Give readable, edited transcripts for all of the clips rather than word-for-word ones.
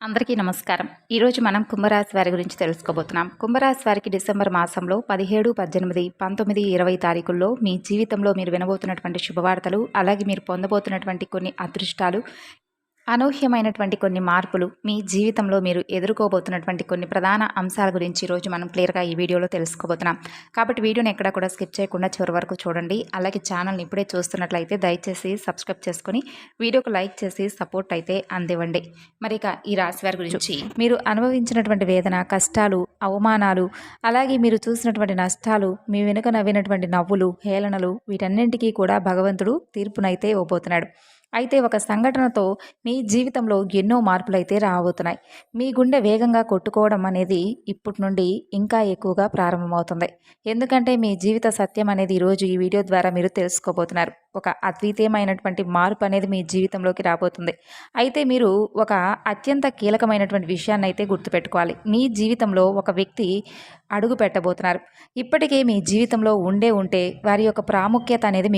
అందరికీ నమస్కారం. ఈరోజు మనం కుంభరాశి వారి గురించి తెలుసుకోబోతున్నాం. కుంభరాశి వారికి డిసెంబర్ మాసంలో 17, 18, 19, 20 తారీఖుల్లో మీ జీవితంలో మీరు వినబోతున్నటువంటి శుభవార్తలు, అలాగే మీరు పొందబోతున్నటువంటి కొన్ని అదృష్టాలు, అనూహ్యమైనటువంటి కొన్ని మార్పులు, మీ జీవితంలో మీరు ఎదుర్కోబోతున్నటువంటి కొన్ని ప్రధాన అంశాల గురించి ఈరోజు మనం క్లియర్గా ఈ వీడియోలో తెలుసుకోబోతున్నాం. కాబట్టి వీడియోని ఎక్కడా కూడా స్కిప్ చేయకుండా చివరి వరకు చూడండి. అలాగే ఛానల్ని ఇప్పుడే చూస్తున్నట్లయితే దయచేసి సబ్స్క్రైబ్ చేసుకుని వీడియోకి లైక్ చేసి సపోర్ట్ అయితే అందివ్వండి. మరి ఇక ఈ రాశి వారి గురించి మీరు అనుభవించినటువంటి వేదన, కష్టాలు, అవమానాలు, అలాగే మీరు చూసినటువంటి నష్టాలు, మీ వెనుక నవ్వినటువంటి నవ్వులు, హేళనలు, వీటన్నింటికీ కూడా భగవంతుడు తీర్పునైతే ఇవ్వబోతున్నాడు. అయితే ఒక సంఘటనతో మీ జీవితంలో ఎన్నో మార్పులైతే రాబోతున్నాయి. మీ గుండె వేగంగా కొట్టుకోవడం అనేది ఇప్పటి నుండి ఇంకా ఎక్కువగా ప్రారంభమవుతుంది. ఎందుకంటే మీ జీవిత సత్యం అనేది ఈరోజు ఈ వీడియో ద్వారా మీరు తెలుసుకోబోతున్నారు. ఒక అద్వితీయమైనటువంటి మార్పు అనేది మీ జీవితంలోకి రాబోతుంది. అయితే మీరు ఒక అత్యంత కీలకమైనటువంటి విషయాన్ని అయితే గుర్తుపెట్టుకోవాలి. మీ జీవితంలో ఒక వ్యక్తి అడుగు పెట్టబోతున్నారు. ఇప్పటికే మీ జీవితంలో ఉంటే వారి యొక్క ప్రాముఖ్యత అనేది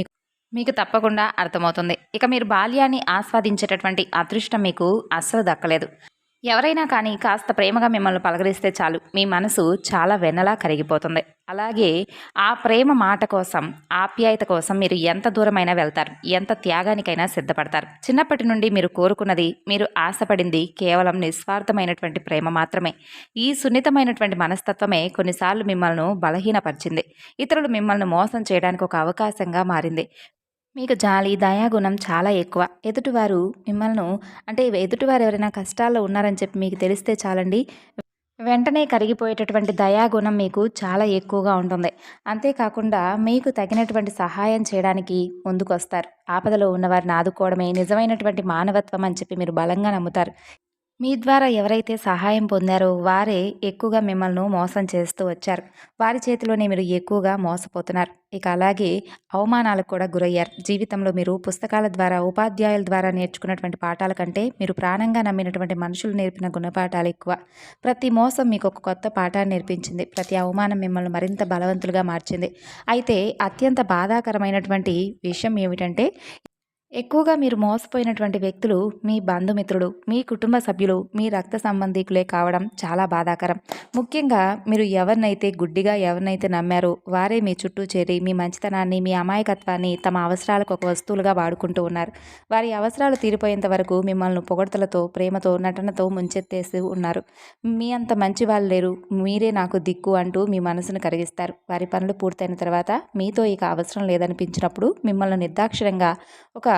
మీకు తప్పకుండా అర్థమవుతుంది. ఇక మీరు బాల్యాన్ని ఆస్వాదించేటటువంటి అదృష్టం మీకు అస్సలు దక్కలేదు. ఎవరైనా కానీ కాస్త ప్రేమగా మిమ్మల్ని పలకరిస్తే చాలు మీ మనసు చాలా వెన్నలా కరిగిపోతుంది. అలాగే ఆ ప్రేమ మాట కోసం, ఆప్యాయత కోసం మీరు ఎంత దూరమైనా వెళ్తారు, ఎంత త్యాగానికైనా సిద్ధపడతారు. చిన్నప్పటి నుండి మీరు కోరుకున్నది, మీరు ఆశపడింది కేవలం నిస్వార్థమైనటువంటి ప్రేమ మాత్రమే. ఈ సున్నితమైనటువంటి మనస్తత్వమే కొన్నిసార్లు మిమ్మల్ని బలహీనపరిచింది. ఇతరులు మిమ్మల్ని మోసం చేయడానికి ఒక అవకాశంగా మారింది. మీకు జాలి, దయాగుణం చాలా ఎక్కువ. ఎదుటివారు ఎవరైనా కష్టాల్లో ఉన్నారని చెప్పి మీకు తెలిస్తే చాలండి, వెంటనే కరిగిపోయేటటువంటి దయాగుణం మీకు చాలా ఎక్కువగా ఉంటుంది. అంతేకాకుండా మీకు తగినటువంటి సహాయం చేయడానికి ముందుకొస్తారు. ఆపదలో ఉన్నవారిని ఆదుకోవడమే నిజమైనటువంటి మానవత్వం అని చెప్పి మీరు బలంగా నమ్ముతారు. మీ ద్వారా ఎవరైతే సహాయం పొందారో వారే ఎక్కువగా మిమ్మల్ని మోసం చేస్తూ వచ్చారు. వారి చేతిలోనే మీరు ఎక్కువగా మోసపోతున్నారు. ఇక అలాగే అవమానాలకు కూడా గురయ్యారు. జీవితంలో మీరు పుస్తకాల ద్వారా, ఉపాధ్యాయుల ద్వారా నేర్చుకున్నటువంటి పాఠాల కంటే మీరు ప్రాణంగా నమ్మినటువంటి మనుషులు నేర్పిన గుణపాఠాలు ఎక్కువ. ప్రతి మోసం మీకు ఒక కొత్త పాఠాన్ని నేర్పించింది. ప్రతి అవమానం మిమ్మల్ని మరింత బలవంతులుగా మార్చింది. అయితే అత్యంత బాధాకరమైనటువంటి విషయం ఏమిటంటే, ఎక్కువగా మీరు మోసపోయినటువంటి వ్యక్తులు మీ బంధుమిత్రులు, మీ కుటుంబ సభ్యులు, మీ రక్త సంబంధీకులే కావడం చాలా బాధాకరం. ముఖ్యంగా మీరు ఎవరినైతే నమ్మారో వారే మీ చుట్టూ చేరి మీ మంచితనాన్ని, మీ అమాయకత్వాన్ని తమ అవసరాలకు ఒక వస్తువులుగా వాడుకుంటూ ఉన్నారు. వారి అవసరాలు తీరిపోయేంత వరకు మిమ్మల్ని పొగడ్తలతో, ప్రేమతో, నటనతో ముంచెత్తేస్తూ ఉన్నారు. మీ అంత మంచి వాళ్ళు లేరు, మీరే నాకు దిక్కు అంటూ మీ మనసును కరిగిస్తారు. వారి పనులు పూర్తయిన తర్వాత మీతో ఇక అవసరం లేదనిపించినప్పుడు మిమ్మల్ని నిర్దాక్షిణ్యంగా ఒక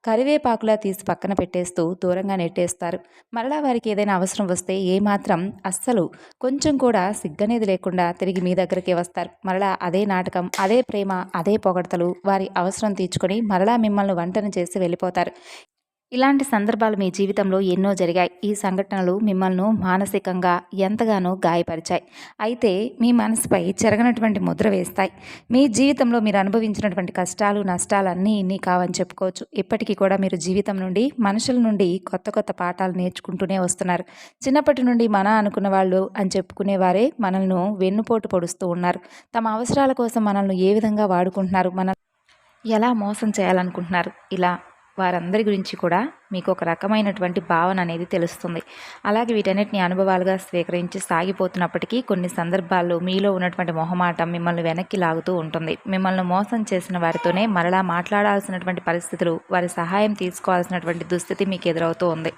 కరివేపాకులా తీసి పక్కన పెట్టేస్తూ దూరంగా నెట్టేస్తారు. మరలా వారికి ఏదైనా అవసరం వస్తే ఏమాత్రం అస్సలు కొంచెం కూడా సిగ్గనేది లేకుండా తిరిగి మీ దగ్గరికి వస్తారు. మరలా అదే నాటకం, అదే ప్రేమ, అదే పొగడ్తలు, వారి అవసరం తీర్చుకొని మరలా మిమ్మల్ని వంటన చేసి వెళ్ళిపోతారు. ఇలాంటి సందర్భాలు మీ జీవితంలో ఎన్నో జరిగాయి. ఈ సంఘటనలు మిమ్మల్ని మానసికంగా ఎంతగానో గాయపరిచాయి. అయితే మీ మనసుపై చెరగనటువంటి ముద్ర వేస్తాయి. మీ జీవితంలో మీరు అనుభవించినటువంటి కష్టాలు, నష్టాలు అన్నీ ఇన్ని కావని చెప్పుకోవచ్చు. ఇప్పటికీ కూడా మీరు జీవితం నుండి, మనుషుల నుండి కొత్త కొత్త పాఠాలు నేర్చుకుంటూనే వస్తున్నారు. చిన్నప్పటి నుండి అనుకున్న వాళ్ళు అని చెప్పుకునేవారే మనల్ని వెన్నుపోటు పొడుస్తూ ఉన్నారు. తమ అవసరాల కోసం మనల్ని ఏ విధంగా వాడుకుంటున్నారు, ఎలా మోసం చేయాలనుకుంటున్నారు, ఇలా వారందరి గురించి కూడా మీకు ఒక రకమైనటువంటి భావన అనేది తెలుస్తుంది. అలాగే వీటన్నిటిని అనుభవాలుగా స్వీకరించి సాగిపోతున్నప్పటికీ కొన్ని సందర్భాల్లో మీలో ఉన్నటువంటి మొహమాటం మిమ్మల్ని వెనక్కి లాగుతూ ఉంటుంది. మిమ్మల్ని మోసం చేసిన వారితోనే మరలా మాట్లాడాల్సినటువంటి పరిస్థితులు, వారి సహాయం తీసుకోవాల్సినటువంటి దుస్థితి మీకు ఎదురవుతూ ఉంది.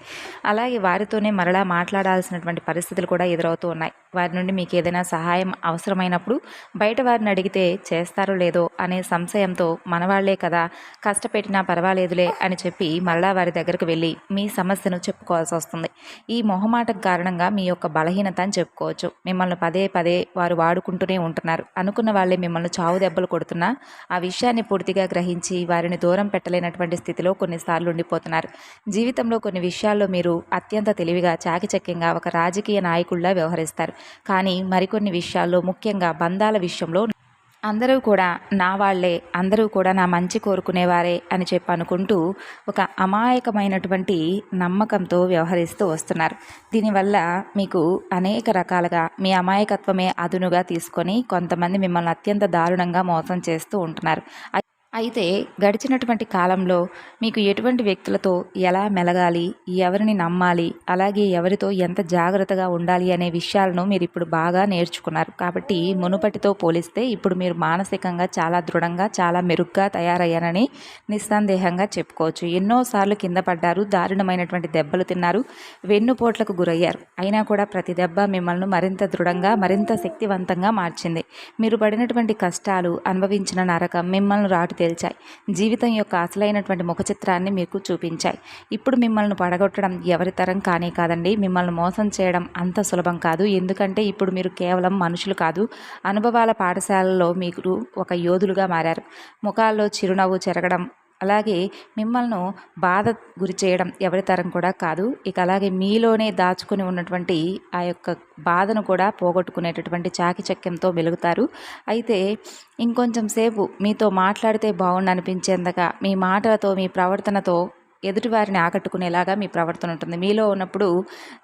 అలాగే వారితోనే మరలా మాట్లాడాల్సినటువంటి పరిస్థితులు కూడా ఎదురవుతూ ఉన్నాయి. వారి నుండి మీకు ఏదైనా సహాయం అవసరమైనప్పుడు బయట వారిని అడిగితే చేస్తారో లేదో అనే సంశయంతో మనవాళ్లే కదా, కష్టపెట్టినా పర్వాలేదులే అని చెప్పి మరలా వారి దగ్గరకు వెళ్ళి మీ సమస్యను చెప్పుకోవాల్సి వస్తుంది. ఈ మొహమాటం కారణంగా మీ యొక్క బలహీనత అని చెప్పుకోవచ్చు. మిమ్మల్ని పదే పదే వారు వాడుకుంటూనే ఉంటున్నారు. అనుకున్న వాళ్ళే మిమ్మల్ని చావు దెబ్బలు కొడుతున్నా ఆ విషయాన్ని పూర్తిగా గ్రహించి వారిని దూరం పెట్టలేనటువంటి స్థితిలో కొన్నిసార్లు ఉండిపోతున్నారు. జీవితంలో కొన్ని విషయాల్లో మీరు అత్యంత తెలివిగా, చాకచక్యంగా ఒక రాజకీయ నాయకుల్లా వ్యవహరిస్తారు. కానీ మరికొన్ని విషయాల్లో, ముఖ్యంగా బంధాల విషయంలో అందరూ కూడా నా వాళ్లే, అందరూ కూడా నా మంచి కోరుకునేవారే అని చెప్పి అనుకుంటూ ఒక అమాయకమైనటువంటి నమ్మకంతో వ్యవహరిస్తూ వస్తున్నారు. దీనివల్ల మీకు అనేక రకాలుగా మీ అమాయకత్వమే అదునుగా తీసుకొని కొంతమంది మిమ్మల్ని అత్యంత దారుణంగా మోసం చేస్తూ ఉంటున్నారు. అయితే గడిచినటువంటి కాలంలో మీకు ఎటువంటి వ్యక్తులతో ఎలా మెలగాలి, ఎవరిని నమ్మాలి, అలాగే ఎవరితో ఎంత జాగ్రత్తగా ఉండాలి అనే విషయాలను మీరిప్పుడు బాగా నేర్చుకున్నారు. కాబట్టి మునుపటితో పోలిస్తే ఇప్పుడు మీరు మానసికంగా చాలా దృఢంగా, చాలా మెరుగ్గా తయారయ్యారని నిస్సందేహంగా చెప్పుకోవచ్చు. ఎన్నోసార్లు కింద పడ్డారు, దారుణమైనటువంటి దెబ్బలు తిన్నారు, వెన్నుపోట్లకు గురయ్యారు. అయినా కూడా ప్రతి దెబ్బ మిమ్మల్ని మరింత దృఢంగా, మరింత శక్తివంతంగా మార్చింది. మీరు పడినటువంటి కష్టాలు, అనుభవించిన నరకం మిమ్మల్ని రాటు తేల్చాయి. జీవితం యొక్క అసలైనటువంటి ముఖ చిత్రాన్ని మీకు చూపించాయి. ఇప్పుడు మిమ్మల్ని పడగొట్టడం ఎవరి తరం కానే కాదండి. మిమ్మల్ని మోసం చేయడం అంత సులభం కాదు. ఎందుకంటే ఇప్పుడు మీరు కేవలం మనుషులు కాదు, అనుభవాల పాఠశాలలో మీరు ఒక యోధులుగా మారారు. ముఖాల్లో చిరునవ్వు చెరగడం, అలాగే మిమ్మల్ని బాధ గురి చేయడం ఎవరి తరం కూడా కాదు. ఇక అలాగే మీలోనే దాచుకుని ఉన్నటువంటి ఆ యొక్క బాధను కూడా పోగొట్టుకునేటటువంటి చాకిచక్యంతో వెలుగుతారు. అయితే ఇంకొంచెం సేపు మీతో మాట్లాడితే బాగుండు అనిపించేంతగా మీ మాటలతో, మీ ప్రవర్తనతో ఎదుటివారిని ఆకట్టుకునేలాగా మీ ప్రవర్తన ఉంటుంది. మీలో ఉన్నప్పుడు,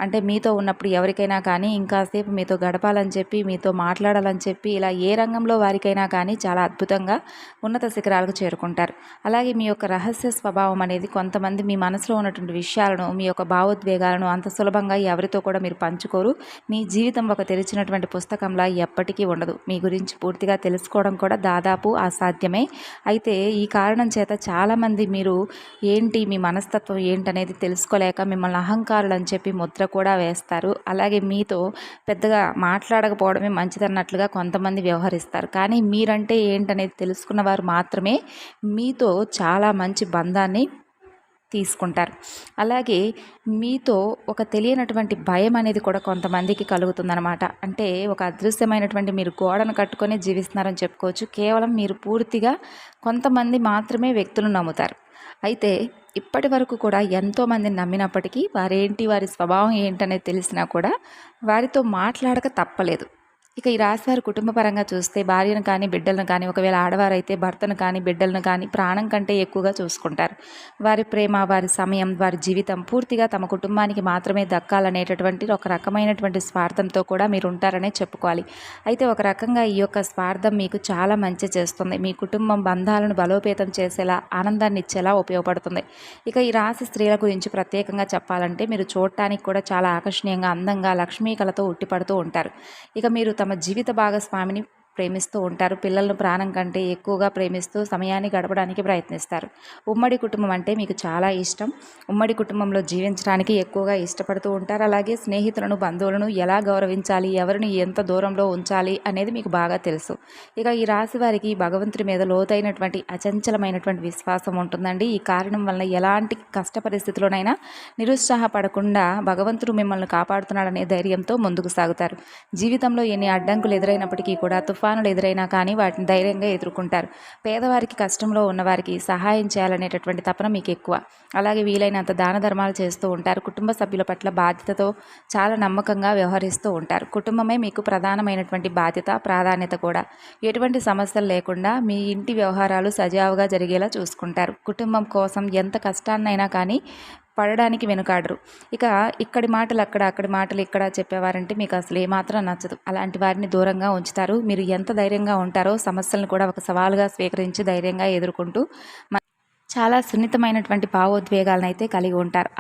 అంటే మీతో ఉన్నప్పుడు ఎవరికైనా కానీ ఇంకాసేపు మీతో గడపాలని చెప్పి, మీతో మాట్లాడాలని చెప్పి, ఇలా ఏ రంగంలో వారికైనా కానీ చాలా అద్భుతంగా ఉన్నత శిఖరాలకు చేరుకుంటారు. అలాగే మీ యొక్క రహస్య స్వభావం అనేది కొంతమంది మీ మనసులో ఉన్నటువంటి విషయాలను, మీ యొక్క భావోద్వేగాలను అంత సులభంగా ఎవరితో కూడా మీరు పంచుకోరు. మీ జీవితం ఒక తెరిచినటువంటి పుస్తకంలా ఎప్పటికీ ఉండదు. మీ గురించి పూర్తిగా తెలుసుకోవడం కూడా దాదాపు అసాధ్యమే. అయితే ఈ కారణం చేత చాలామంది మీరు ఏంటి, మీ మనస్తత్వం ఏంటనేది తెలుసుకోలేక మిమ్మల్ని అహంకారులు అని చెప్పి ముద్ర కూడా వేస్తారు. అలాగే మీతో పెద్దగా మాట్లాడకపోవడమే మంచిదన్నట్లుగా కొంతమంది వ్యవహరిస్తారు. కానీ మీరంటే ఏంటనేది తెలుసుకున్న వారు మాత్రమే మీతో చాలా మంచి బంధాన్ని తీసుకుంటారు. అలాగే మీతో ఒక తెలియనటువంటి భయం అనేది కూడా కొంతమందికి కలుగుతుందన్నమాట. అంటే ఒక అదృశ్యమైనటువంటి మీరు గోడను కట్టుకొని జీవిస్తున్నారని చెప్పుకోవచ్చు. కేవలం మీరు పూర్తిగా కొంతమంది మాత్రమే వ్యక్తులను నమ్ముతారు. అయితే ఇప్పటి వరకు కూడా ఎంతోమందిని నమ్మినప్పటికీ వారేంటి, వారి స్వభావం ఏంటనేది తెలిసినా కూడా వారితో మాట్లాడక తప్పలేదు. ఇక ఈ రాశివారి కుటుంబ పరంగా చూస్తే భార్యను కానీ, బిడ్డలను కానీ, ఒకవేళ ఆడవారైతే భర్తను కానీ, బిడ్డలను కానీ ప్రాణం కంటే ఎక్కువగా చూసుకుంటారు. వారి ప్రేమ, వారి సమయం, వారి జీవితం పూర్తిగా తమ కుటుంబానికి మాత్రమే దక్కాలనేటటువంటి ఒక రకమైనటువంటి స్వార్థంతో కూడా మీరు ఉంటారనే చెప్పుకోవాలి. అయితే ఒక రకంగా ఈ యొక్క స్వార్థం మీకు చాలా మంచి చేస్తుంది. మీ కుటుంబం బంధాలను బలోపేతం చేసేలా, ఆనందాన్ని ఇచ్చేలా ఉపయోగపడుతుంది. ఇక ఈ రాశి స్త్రీల గురించి ప్రత్యేకంగా చెప్పాలంటే మీరు చూడటానికి కూడా చాలా ఆకర్షణీయంగా, అందంగా, లక్ష్మీ కళతో ఉట్టిపడుతూ ఉంటారు. ఇక మీరు తమ జీవిత భాగస్వామిని ప్రేమిస్తూ ఉంటారు. పిల్లలను ప్రాణం కంటే ఎక్కువగా ప్రేమిస్తూ సమయాన్ని గడపడానికి ప్రయత్నిస్తారు. ఉమ్మడి కుటుంబం అంటే మీకు చాలా ఇష్టం. ఉమ్మడి కుటుంబంలో జీవించడానికి ఎక్కువగా ఇష్టపడుతూ ఉంటారు. అలాగే స్నేహితులను, బంధువులను ఎలా గౌరవించాలి, ఎవరిని ఎంత దూరంలో ఉంచాలి అనేది మీకు బాగా తెలుసు. ఇక ఈ రాశి వారికి భగవంతుడి మీద లోతైనటువంటి అచంచలమైనటువంటి విశ్వాసం ఉంటుందండి. ఈ కారణం వల్ల ఎలాంటి కష్ట పరిస్థితుల్లోనైనా నిరుత్సాహపడకుండా భగవంతుడు మిమ్మల్ని కాపాడుతున్నాడనే ధైర్యంతో ముందుకు సాగుతారు. జీవితంలో ఎన్ని అడ్డంకులు ఎదురైనప్పటికీ కూడా తుఫానులు ఎదురైనా కానీ వాటిని ధైర్యంగా ఎదుర్కొంటారు. పేదవారికి, కష్టంలో ఉన్నవారికి సహాయం చేయాలనేటటువంటి తపన మీకు ఎక్కువ. అలాగే వీలైనంత దాన ధర్మాలు చేస్తూ ఉంటారు. కుటుంబ సభ్యుల పట్ల బాధ్యతతో చాలా నమ్మకంగా వ్యవహరిస్తూ ఉంటారు. కుటుంబమే మీకు ప్రధానమైనటువంటి బాధ్యత, ప్రాధాన్యత కూడా. ఎటువంటి సమస్యలు లేకుండా మీ ఇంటి వ్యవహారాలు సజావుగా జరిగేలా చూసుకుంటారు. కుటుంబం కోసం ఎంత కష్టాన్నైనా కానీ పడడానికి వెనుకాడరు. ఇక ఇక్కడి మాటలు అక్కడ, అక్కడి మాటలు ఇక్కడ చెప్పేవారంటే మీకు అసలు ఏమాత్రం నచ్చదు. అలాంటి వారిని దూరంగా ఉంచుతారు. మీరు ఎంత ధైర్యంగా ఉంటారో సమస్యలను కూడా ఒక సవాలుగా స్వీకరించి ధైర్యంగా ఎదుర్కొంటూ చాలా సున్నితమైనటువంటి భావోద్వేగాలను అయితే కలిగి ఉంటారు.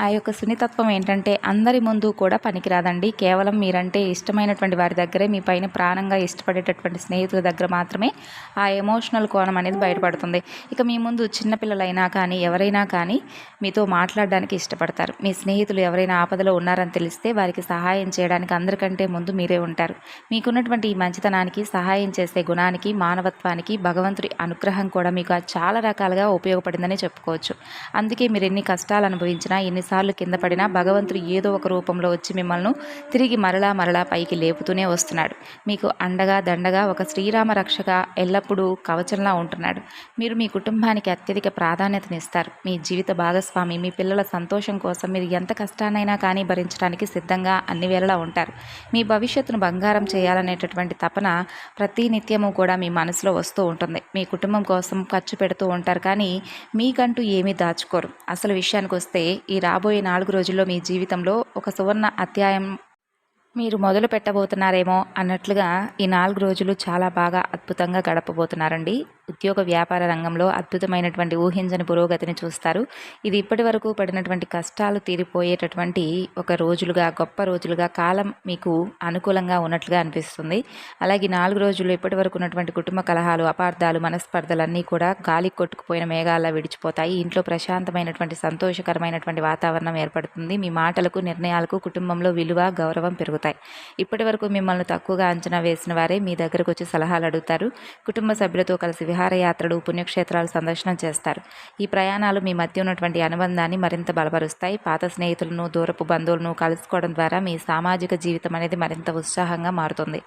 ఆ యొక్క సున్నితత్వం ఏంటంటే అందరి ముందు కూడా పనికిరాదండి. కేవలం మీరంటే ఇష్టమైనటువంటి వారి దగ్గరే, మీ పైన ప్రాణంగా ఇష్టపడేటటువంటి స్నేహితుల దగ్గర మాత్రమే ఆ ఎమోషనల్ కోణం అనేది బయటపడుతుంది. ఇక మీ ముందు చిన్నపిల్లలైనా కానీ, ఎవరైనా కానీ మీతో మాట్లాడడానికి ఇష్టపడతారు. మీ స్నేహితులు ఎవరైనా ఆపదలో ఉన్నారని తెలిస్తే వారికి సహాయం చేయడానికి అందరికంటే ముందు మీరే ఉంటారు. మీకున్నటువంటి ఈ మంచితనానికి, సహాయం చేసే గుణానికి, మానవత్వానికి భగవంతుడి అనుగ్రహం కూడా మీకు చాలా రకాలుగా ఉపయోగపడిందని చెప్పుకోవచ్చు. అందుకే మీరు ఎన్ని కష్టాలు అనుభవించినా, ఎన్నిసార్లు కింద పడినా భగవంతుడు ఏదో ఒక రూపంలో వచ్చి మిమ్మల్ని తిరిగి మరలా పైకి లేపుతూనే వస్తున్నాడు. మీకు అండగా, దండగా, ఒక శ్రీరామ రక్షగా ఎల్లప్పుడూ కవచంలా ఉంటున్నాడు. మీరు మీ కుటుంబానికి అత్యధిక ప్రాధాన్యతనిస్తారు. మీ జీవిత భాగస్వామి, మీ పిల్లల సంతోషం కోసం మీరు ఎంత కష్టాన్నైనా కానీ భరించడానికి సిద్ధంగా అన్ని వేళలా ఉంటారు. మీ భవిష్యత్తును బంగారం చేయాలనేటటువంటి తపన ప్రతి నిత్యము కూడా మీ మనసులో వస్తూ ఉంటుంది. మీ కుటుంబం కోసం ఖర్చు పెడుతూ ఉంటారు, కానీ మీకంటూ ఏమీ దాచుకోరు. అసలు విషయానికి వస్తే ఈ రాబోయే 4 రోజుల్లో మీ జీవితంలో ఒక సువర్ణ అధ్యాయం మీరు మొదలు పెట్టబోతున్నారేమో అన్నట్లుగా ఈ 4 రోజులు చాలా బాగా అద్భుతంగా గడపబోతున్నారండి. ఉద్యోగ వ్యాపార రంగంలో అద్భుతమైనటువంటి ఊహించని పురోగతిని చూస్తారు. ఇది ఇప్పటి వరకు పడినటువంటి కష్టాలు తీరిపోయేటటువంటి ఒక రోజులుగా, గొప్ప రోజులుగా కాలం మీకు అనుకూలంగా ఉన్నట్లుగా అనిపిస్తుంది. అలాగే 4 రోజులు ఇప్పటి వరకు ఉన్నటువంటి కుటుంబ కలహాలు, అపార్థాలు, మనస్పర్ధలన్నీ కూడా గాలికి కొట్టుకుపోయిన మేఘాల్లా విడిచిపోతాయి. ఇంట్లో ప్రశాంతమైనటువంటి సంతోషకరమైనటువంటి వాతావరణం ఏర్పడుతుంది. మీ మాటలకు, నిర్ణయాలకు కుటుంబంలో విలువ, గౌరవం పెరుగుతాయి. ఇప్పటి వరకు మిమ్మల్ని తక్కువగా అంచనా వేసిన వారే మీ దగ్గరకు వచ్చి సలహాలు అడుగుతారు. కుటుంబ సభ్యులతో కలిసి విహారయాత్రలు, పుణ్యక్షేత్రాలు సందర్శనం చేస్తారు. ఈ ప్రయాణాలు మీ మధ్య ఉన్నటువంటి అనుబంధాన్ని మరింత బలపరుస్తాయి. పాత స్నేహితులను, దూరపు బంధువులను కలుసుకోవడం ద్వారా మీ సామాజిక జీవితం అనేది మరింత ఉత్సాహంగా మారుతుంది.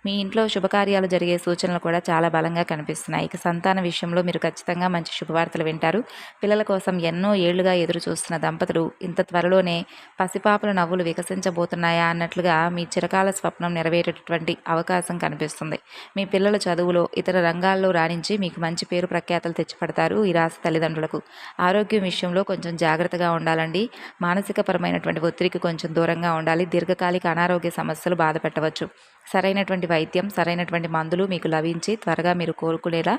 మీ ఇంట్లో శుభకార్యాలు జరిగే సూచనలు కూడా చాలా బలంగా కనిపిస్తున్నాయి. ఇక సంతాన విషయంలో మీరు ఖచ్చితంగా మంచి శుభవార్తలు వింటారు. పిల్లల కోసం ఎన్నో ఏళ్లుగా ఎదురు చూస్తున్న దంపతులు ఇంత త్వరలోనే పసిపాపల నవ్వులు వికసించబోతున్నాయా అన్నట్లుగా మీ చిరకాల స్వప్నం నెరవేరేటటువంటి అవకాశం కనిపిస్తుంది. మీ పిల్లల చదువులో, ఇతర రంగాల్లో రాణించి మీకు మంచి పేరు ప్రఖ్యాతలు తెచ్చిపెడతారు. ఈ రాశి తల్లిదండ్రులకు ఆరోగ్యం విషయంలో కొంచెం జాగ్రత్తగా ఉండాలండి. మానసికపరమైనటువంటి ఒత్తిడికి కొంచెం దూరంగా ఉండాలి. దీర్ఘకాలిక అనారోగ్య సమస్యలు బాధ పెట్టవచ్చు. సరైనటువంటి వైద్యం, సరైనటువంటి మందులు మీకు లభించి త్వరగా మీరు కోలుకునేలా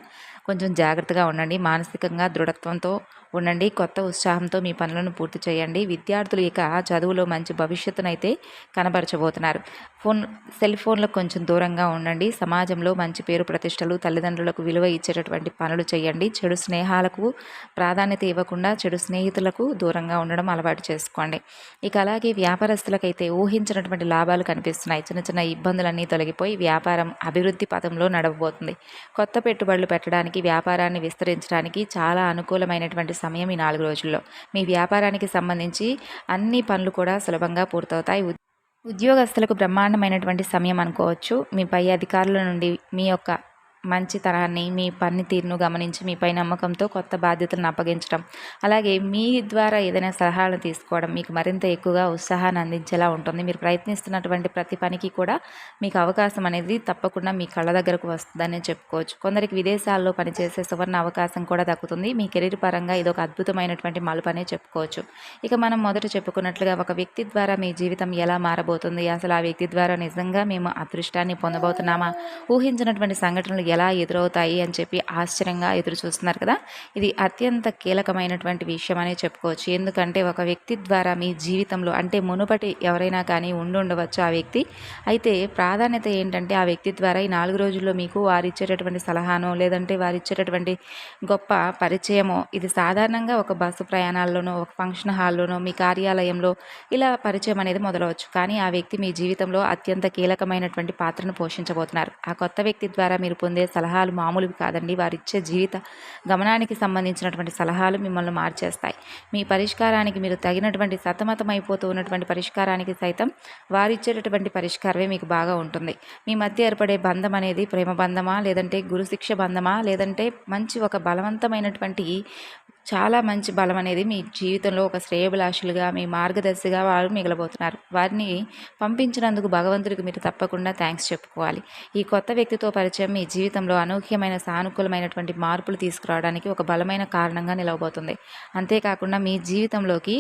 కొంచెం జాగ్రత్తగా ఉండండి. మానసికంగా దృఢత్వంతో ఉండండి. కొత్త ఉత్సాహంతో మీ పనులను పూర్తి చేయండి. విద్యార్థులు ఇక చదువులో మంచి భవిష్యత్తునైతే కనబరచబోతున్నారు. సెల్ ఫోన్లకు కొంచెం దూరంగా ఉండండి. సమాజంలో మంచి పేరు ప్రతిష్టలు, తల్లిదండ్రులకు విలువ ఇచ్చేటటువంటి పనులు చేయండి. చెడు స్నేహాలకు ప్రాధాన్యత ఇవ్వకుండా చెడు స్నేహితులకు దూరంగా ఉండడం అలవాటు చేసుకోండి. ఇక అలాగే వ్యాపారస్తులకైతే ఊహించినటువంటి లాభాలు కనిపిస్తున్నాయి. చిన్న చిన్న ఇబ్బందులన్నీ తొలగిపోయి వ్యాపారం అభివృద్ధి పథంలో నడవబోతుంది. కొత్త పెట్టుబడులు పెట్టడానికి, వ్యాపారాన్ని విస్తరించడానికి చాలా అనుకూలమైనటువంటి సమయం ఈ 4 రోజుల్లో. మీ వ్యాపారానికి సంబంధించి అన్ని పనులు కూడా సులభంగా పూర్తవుతాయి. ఉద్యోగస్తులకు బ్రహ్మాండమైనటువంటి సమయం అనుకోవచ్చు. మీ పై అధికారుల నుండి మీ యొక్క మంచి తరాన్ని, మీ పనితీరును గమనించి మీపై నమ్మకంతో కొత్త బాధ్యతలను అప్పగించడం, అలాగే మీ ద్వారా ఏదైనా సలహాలను తీసుకోవడం మీకు మరింత ఎక్కువగా ఉత్సాహాన్ని అందించేలా ఉంటుంది. మీరు ప్రయత్నిస్తున్నటువంటి ప్రతి పనికి కూడా మీకు అవకాశం అనేది తప్పకుండా మీ కళ్ళ దగ్గరకు వస్తుందని చెప్పుకోవచ్చు. కొందరికి విదేశాల్లో పనిచేసే సువర్ణ అవకాశం కూడా దక్కుతుంది. మీ కెరీర్ పరంగా ఇదొక అద్భుతమైనటువంటి మలుపనే చెప్పుకోవచ్చు. ఇక మనం మొదట చెప్పుకున్నట్లుగా ఒక వ్యక్తి ద్వారా మీ జీవితం ఎలా మారబోతుంది, అసలు ఆ వ్యక్తి ద్వారా నిజంగా మేము అదృష్టాన్ని పొందబోతున్నామా, ఊహించినటువంటి సంఘటనలు ఎలా ఎదురవుతాయి అని చెప్పి ఆశ్చర్యంగా ఎదురు చూస్తున్నారు కదా. ఇది అత్యంత కీలకమైనటువంటి విషయం అనే చెప్పుకోవచ్చు. ఎందుకంటే ఒక వ్యక్తి ద్వారా మీ జీవితంలో, అంటే మునుపటి ఎవరైనా కానీ ఉండవచ్చు ఆ వ్యక్తి. అయితే ప్రాధాన్యత ఏంటంటే ఆ వ్యక్తి ద్వారా ఈ 4 రోజుల్లో మీకు వారిచ్చేటటువంటి సలహానో, లేదంటే వారిచ్చేటటువంటి గొప్ప పరిచయమో, ఇది సాధారణంగా ఒక బస్సు ప్రయాణాల్లోనో, ఒక ఫంక్షన్ హాల్లోనో, మీ కార్యాలయంలో ఇలా పరిచయం అనేది మొదలవచ్చు. కానీ ఆ వ్యక్తి మీ జీవితంలో అత్యంత కీలకమైనటువంటి పాత్రను పోషించబోతున్నారు. ఆ కొత్త వ్యక్తి ద్వారా మీరు పొందే సలహాలు మామూలువి కాదండి. వారిచ్చే జీవిత గమనానికి సంబంధించినటువంటి సలహాలు మిమ్మల్ని మార్చేస్తాయి. మీ పరిష్కారానికి మీరు తగినటువంటి సతమతమైపోతూ ఉన్నటువంటి పరిష్కారానికి సైతం వారిచ్చేటటువంటి పరిష్కారమే మీకు బాగా ఉంటుంది. మీ మధ్య ఏర్పడే బంధం అనేది ప్రేమ బంధమా, లేదంటే గురుశిక్ష బంధమా, లేదంటే మంచి ఒక బలవంతమైనటువంటి చాలా మంచి బలం అనేది మీ జీవితంలో ఒక శ్రేయోభిలాషులుగా, మీ మార్గదర్శిగా వారు మిగలబోతున్నారు. వారిని పంపించినందుకు భగవంతుడికి మీరు తప్పకుండా థ్యాంక్స్ చెప్పుకోవాలి. ఈ కొత్త వ్యక్తితో పరిచయం మీ జీవితంలో అనూహ్యమైన సానుకూలమైనటువంటి మార్పులు తీసుకురావడానికి ఒక బలమైన కారణంగా నిలవబోతుంది. అంతేకాకుండా మీ జీవితంలోకి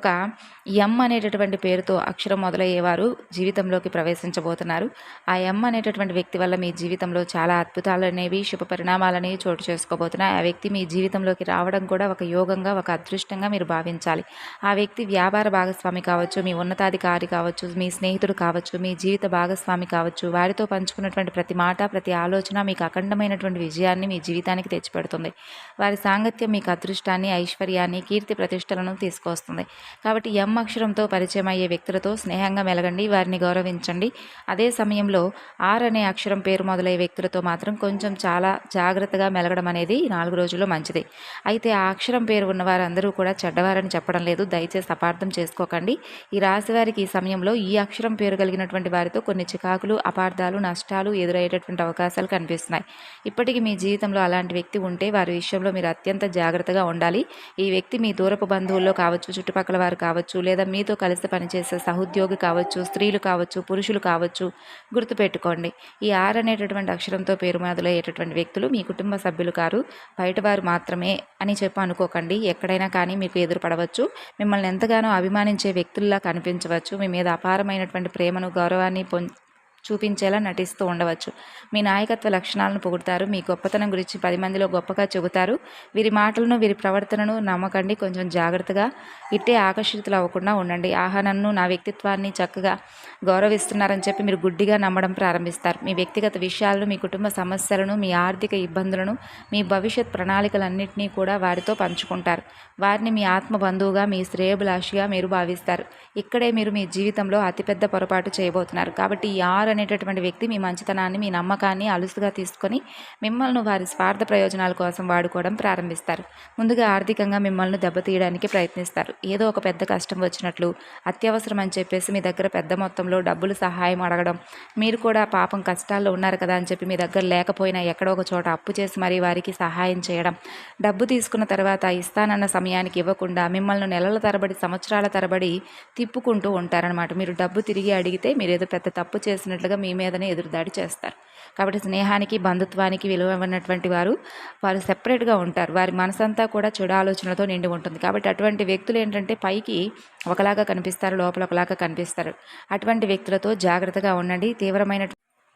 ఒక ఎం అనేటటువంటి పేరుతో అక్షరం మొదలయ్యేవారు జీవితంలోకి ప్రవేశించబోతున్నారు. ఆ ఎం అనేటటువంటి వ్యక్తి వల్ల మీ జీవితంలో చాలా అద్భుతాలు అనేవి, శుభ పరిణామాలనేవి చోటు చేసుకోబోతున్నాయి. ఆ వ్యక్తి మీ జీవితంలోకి రావడం కూడా ఒక యోగంగా, ఒక అదృష్టంగా మీరు భావించాలి. ఆ వ్యక్తి వ్యాపార భాగస్వామి కావచ్చు, మీ ఉన్నతాధికారి కావచ్చు, మీ స్నేహితుడు కావచ్చు, మీ జీవిత భాగస్వామి కావచ్చు. వారితో పంచుకున్నటువంటి ప్రతి మాట, ప్రతి ఆలోచన మీకు అఖండమైనటువంటి విజయాన్ని మీ జీవితానికి తెచ్చిపెడుతుంది. వారి సాంగత్యం మీకు అదృష్టాన్ని, ఐశ్వర్యాన్ని, కీర్తి ప్రతిష్టలను తీసుకొస్తుంది. కాబట్టి ఎం అక్షరంతో పరిచయం అయ్యే వ్యక్తులతో స్నేహంగా మెలగండి, వారిని గౌరవించండి. అదే సమయంలో ఆర్ అనే అక్షరం పేరు మొదలయ్యే వ్యక్తులతో మాత్రం కొంచెం చాలా జాగ్రత్తగా మెలగడం అనేది 4 రోజుల్లో మంచిది. అయితే ఆ అక్షరం పేరు ఉన్న వారందరూ కూడా చెడ్డవారని చెప్పడం లేదు. దయచేసి అపార్థం చేసుకోకండి. ఈ రాశి వారికి ఈ సమయంలో ఈ అక్షరం పేరు కలిగినటువంటి వారితో కొన్ని చికాకులు, అపార్థాలు, నష్టాలు ఎదురయ్యేటటువంటి అవకాశాలు కనిపిస్తున్నాయి. ఇప్పటికీ మీ జీవితంలో అలాంటి వ్యక్తి ఉంటే వారి విషయంలో మీరు అత్యంత జాగ్రత్తగా ఉండాలి. ఈ వ్యక్తి మీ దూరపు బంధువుల్లో కావచ్చు, చుట్టుపక్కల వారు కావచ్చు, లేదా మీతో కలిసి పనిచేసే సహోద్యోగి కావచ్చు, స్త్రీలు కావచ్చు, పురుషులు కావచ్చు. గుర్తుపెట్టుకోండి, ఈ ఆర్ అనేటటువంటి అక్షరంతో పేరు మొదలయ్యేటటువంటి వ్యక్తులు మీ కుటుంబ సభ్యులు కారు, బయటవారు మాత్రమే అని అనుకోకండి. ఎక్కడైనా కానీ మీకు ఎదురుపడవచ్చు. మిమ్మల్ని ఎంతగానో అభిమానించే వ్యక్తుల్లా కనిపించవచ్చు. మీ మీద అపారమైనటువంటి ప్రేమను, గౌరవాన్ని చూపించేలా నటిస్తూ ఉండవచ్చు. మీ నాయకత్వ లక్షణాలను పొగుడుతారు. మీ గొప్పతనం గురించి 10 మందిలో గొప్పగా చెబుతారు. వీరి మాటలను వీరి ప్రవర్తనను నమ్మకండి. కొంచెం జాగ్రత్తగా ఇట్టే ఆకర్షితులు అవ్వకుండా ఉండండి. ఆహా, నన్ను నా వ్యక్తిత్వాన్ని చక్కగా గౌరవిస్తున్నారని చెప్పి మీరు గుడ్డిగా నమ్మడం ప్రారంభిస్తారు. మీ వ్యక్తిగత విషయాలను, మీ కుటుంబ సమస్యలను, మీ ఆర్థిక ఇబ్బందులను, మీ భవిష్యత్ ప్రణాళికలన్నింటినీ కూడా వారితో పంచుకుంటారు. వారిని మీ ఆత్మ బంధువుగా, మీ శ్రేయోభిలాషిగా మీరు భావిస్తారు. ఇక్కడే మీరు మీ జీవితంలో అతిపెద్ద పొరపాటు చేయబోతున్నారు. కాబట్టి ఈ 6 అనేటటువంటి వ్యక్తి మీ మంచితనాన్ని, మీ నమ్మకాన్ని అలుసుగా తీసుకొని మిమ్మల్ని వారి స్వార్థ ప్రయోజనాల కోసం వాడుకోవడం ప్రారంభిస్తారు. ముందుగా ఆర్థికంగా మిమ్మల్ని దెబ్బతీయడానికి ప్రయత్నిస్తారు. ఏదో ఒక పెద్ద కష్టం వచ్చినట్లు, అత్యవసరం అని చెప్పేసి మీ దగ్గర పెద్ద మొత్తంలో డబ్బులు సహాయం అడగడం, మీరు కూడా పాపం కష్టాల్లో ఉన్నారు కదా అని చెప్పి మీ దగ్గర లేకపోయినా ఎక్కడో ఒక చోట అప్పు చేసి మరీ వారికి సహాయం చేయడం, డబ్బు తీసుకున్న తర్వాత ఇస్తానన్న సమయానికి ఇవ్వకుండా మిమ్మల్ని నెలల తరబడి, సంవత్సరాల తరబడి తిప్పుకుంటూ ఉంటారనమాట. మీరు డబ్బు తిరిగి అడిగితే మీరు ఏదో పెద్ద తప్పు చేసినట్లుగా మీ మీదనే ఎదురుదాడి చేస్తారు. కాబట్టి స్నేహానికి, బంధుత్వానికి విలువ ఇవ్వనటువంటి వారు సెపరేట్గా ఉంటారు. వారి మనసంతా కూడా చెడు ఆలోచనలతో నిండి ఉంటుంది. కాబట్టి అటువంటి వ్యక్తులు ఏంటంటే పైకి ఒకలాగా కనిపిస్తారు, లోపల ఒకలాగా కనిపిస్తారు. అటువంటి వ్యక్తులతో జాగ్రత్తగా ఉండండి. తీవ్రమైన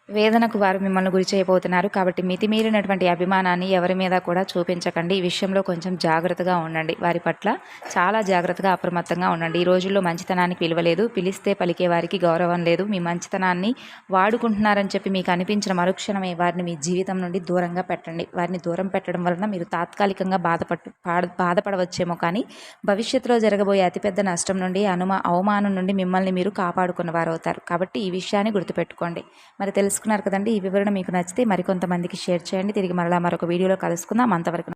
వేదనకు వారు మిమ్మల్ని గురి చేయబోతున్నారు. కాబట్టి మితిమీరినటువంటి అభిమానాన్ని ఎవరి మీద కూడా చూపించకండి. ఈ విషయంలో కొంచెం జాగ్రత్తగా ఉండండి. వారి పట్ల చాలా జాగ్రత్తగా, అప్రమత్తంగా ఉండండి. ఈ రోజుల్లో మంచితనానికి విలువ లేదు. పిలిస్తే పలికే వారికి గౌరవం లేదు. మీ మంచితనాన్ని వాడుకుంటున్నారని చెప్పి మీకు అనిపించిన మరుక్షణమే వారిని మీ జీవితం నుండి దూరంగా పెట్టండి. వారిని దూరం పెట్టడం వలన మీరు తాత్కాలికంగా బాధపడవచ్చేమో, కానీ భవిష్యత్తులో జరగబోయే అతిపెద్ద నష్టం నుండి, అవమానం నుండి మిమ్మల్ని మీరు కాపాడుకున్న వారు అవుతారు. కాబట్టి ఈ విషయాన్ని గుర్తుపెట్టుకోండి. మరి తెలుసుకున్నారు కదండి. ఈ వివరణ మీకు నచ్చితే మరికొంతమందికి షేర్ చేయండి. తిరిగి మరలా మరొక వీడియోలో కలుసుకుందాం. అంతవరకు